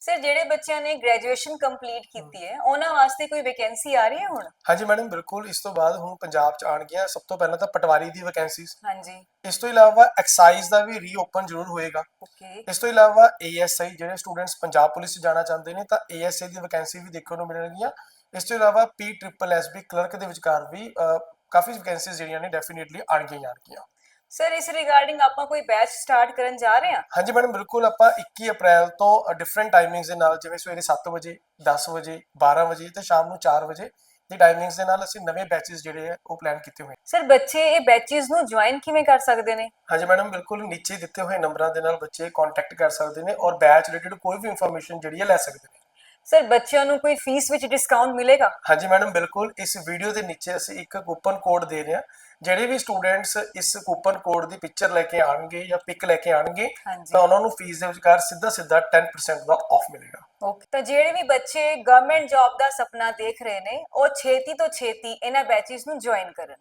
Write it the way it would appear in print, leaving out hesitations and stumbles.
Sir ਜਿਹੜੇ ਬੱਚਿਆਂ ਨੇ ਗ੍ਰੈਜੂਏਸ਼ਨ ਕੰਪਲੀਟ ਕੀਤੀ ਹੈ ਉਹਨਾਂ ਵਾਸਤੇ ਕੋਈ ਵੈਕੈਂਸੀ ਆ ਰਹੀ ਹੈ ਹੁਣ? ਹਾਂਜੀ ਮੈਡਮ, ਬਿਲਕੁਲ। ਇਸ ਤੋਂ ਬਾਅਦ ਹੁਣ ਪੰਜਾਬ 'ਚ ਆਉਣਗੀਆਂ ਸਭ ਤੋਂ ਪਹਿਲਾਂ ਤਾਂ ਪਟਵਾਰੀ ਦੀ ਵੈਕੈਂਸੀਜ਼। ਹਾਂਜੀ। ਇਸ ਤੋਂ ਇਲਾਵਾ ਐਕਸਾਈਜ਼ ਦਾ ਵੀ ਰੀਓਪਨ ਜ਼ਰੂਰ ਹੋਏਗਾ। ਓਕੇ। ਇਸ ਤੋਂ ਇਲਾਵਾ ਏਐਸਆਈ, ਜਿਹੜੇ ਸਟੂਡੈਂਟਸ ਪੰਜਾਬ ਪੁਲਿਸ 'ਚ ਜਾਣਾ ਚਾਹੁੰਦੇ ਨੇ ਤਾਂ ਏਐਸਆਈ ਦੀ ਵੈਕੈਂਸੀ ਵੀ ਦੇਖਣ ਨੂੰ ਮਿਲਣਗੀਆਂ। ਇਸ ਤੋਂ ਇਲਾਵਾ PSSB ਕਲਰਕ ਦੇ ਵਿਚਕਾਰ ਵੀ ਕਾਫੀ ਵੈਕੈਂਸੀਜ਼ ਜਿਹੜੀਆਂ ਨੇ ਡੈਫੀਨੇਟਲੀ ਆਉਣਗੀਆਂ। ਸਰ ਇਸ ਰਿਗਾਰਡਿੰਗ ਆਪਾਂ ਕੋਈ ਬੈਚ ਸਟਾਰਟ ਕਰਨ ਜਾ ਰਹੇ ਹਾਂ? ਹਾਂਜੀ ਮੈਡਮ, ਬਿਲਕੁਲ। ਆਪਾਂ 21 ਅਪ੍ਰੈਲ ਤੋਂ ਡਿਫਰੈਂਟ ਟਾਈਮਿੰਗਸ ਦੇ ਨਾਲ, ਜਿਵੇਂ ਸਵੇਰੇ 7 ਵਜੇ, 10 ਵਜੇ, 12 ਵਜੇ ਤੇ ਸ਼ਾਮ ਨੂੰ 4 ਵਜੇ ਦੀ ਟਾਈਮਿੰਗਸ ਦੇ ਨਾਲ ਅਸੀਂ ਨਵੇਂ ਬੈਚਸ ਜਿਹੜੇ ਆ ਉਹ ਪਲਾਨ ਕੀਤੇ ਹੋਏ। ਸਰ ਬੱਚੇ ਇਹ ਬੈਚਸ ਨੂੰ ਜੁਆਇਨ ਕਿਵੇਂ ਕਰ ਸਕਦੇ ਨੇ? ਹਾਂਜੀ ਮੈਡਮ, ਬਿਲਕੁਲ। ਨੀਚੇ ਦਿੱਤੇ ਹੋਏ ਨੰਬਰਾਂ ਦੇ ਨਾਲ ਬੱਚੇ ਕੰਟੈਕਟ ਕਰ ਸਕਦੇ ਨੇ ਔਰ ਬੈਚ ਰਿਲੇਟਡ ਕੋਈ ਵੀ ਇਨਫੋਰਮੇਸ਼ਨ ਜਿਹੜੀ ਹੈ ਲੈ ਸਕਦੇ ਨੇ। ਸਰ ਬੱਚਿਆਂ ਨੂੰ ਕੋਈ ਫੀਸ ਵਿੱਚ ਡਿਸਕਾਊਂਟ ਮਿਲੇਗਾ? ਹਾਂਜੀ ਮੈਡਮ, ਬਿਲਕੁਲ। ਇਸ ਵੀਡੀਓ ਦੇ ਨੀਚੇ ਅਸੀਂ ਇੱਕ ਕੂਪਨ ਕੋਡ ਦੇ ਰਹੇ ਹਾਂ। ਜਿਹੜੇ ਵੀ ਸਟੂਡੈਂਟਸ ਇਸ ਕੂਪਨ ਕੋਡ ਦੀ ਪਿਕਚਰ ਲੈ ਕੇ ਆਣਗੇ ਜਾਂ ਪਿਕ ਲੈ ਕੇ ਆਣਗੇ ਤਾਂ ਉਹਨਾਂ ਨੂੰ ਫੀਸ ਦੇ ਵਿਚਕਾਰ ਸਿੱਧਾ 10% ਦਾ ਆਫ ਮਿਲੇਗਾ। ਓਕੇ। ਤਾਂ ਜਿਹੜੇ ਵੀ ਬੱਚੇ ਗਵਰਨਮੈਂਟ ਜੌਬ ਦਾ ਸੁਪਨਾ ਦੇਖ ਰਹੇ ਨੇ ਉਹ ਛੇਤੀ ਤੋਂ ਛੇਤੀ ਇਹਨਾਂ ਬੈਚਸ ਨੂੰ ਜੁਆਇਨ ਕਰਨ।